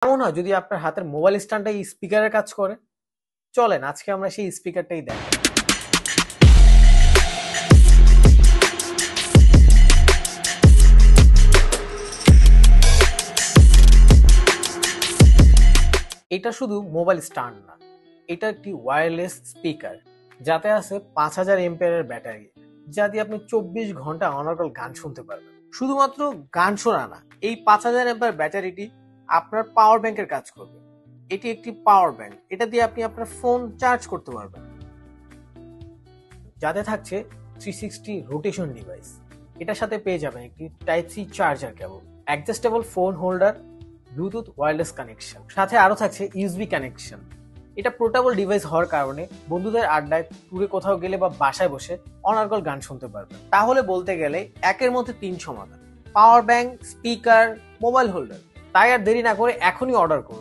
এমন হয় যদি আপনার হাতের মোবাইল স্ট্যান্ডটা স্পিকারের কাজ করে। চলেন আজকে আমরা সেই স্পিকারটাই দেখ। এটা শুধু মোবাইল স্ট্যান্ড না, এটা একটি ওয়্যারলেস স্পিকার যাতে আছে 5000 এম্পিয়ারের ব্যাটারি, যা দিয়ে আপনি 24 ঘন্টা অনর্গল গান শুনতে পারবেন। শুধুমাত্র গান শোনা না, এই 5000 এম্পিয়ার ব্যাটারিটি আপনার পাওয়ার ব্যাংকের কাজ করবে। এটি একটি পাওয়ার ব্যাংক, এটা দিয়ে আপনি আপনার ফোন চার্জ করতে পারবেন। যাতে থাকছে 360 রোটেশন ডিভাইস। এটার সাথে পেয়ে যাবেন একটি type C charger cable, adjustable phone holder, Bluetooth wireless connection, সাথে আরো থাকছে ইউএসবি কানেকশন। এটা পোর্টেবল ডিভাইস হওয়ার কারণে বন্ধুদের আড্ডায়, ট্যুরে কোথাও গেলে বা বাসায় বসে অনার্গল গান শুনতে পারবেন। তাহলে বলতে গেলে একের মধ্যে 3 সমাধান: power bank, speaker, mobile holder. তাই আর দেরি না করে এখনই অর্ডার করুন।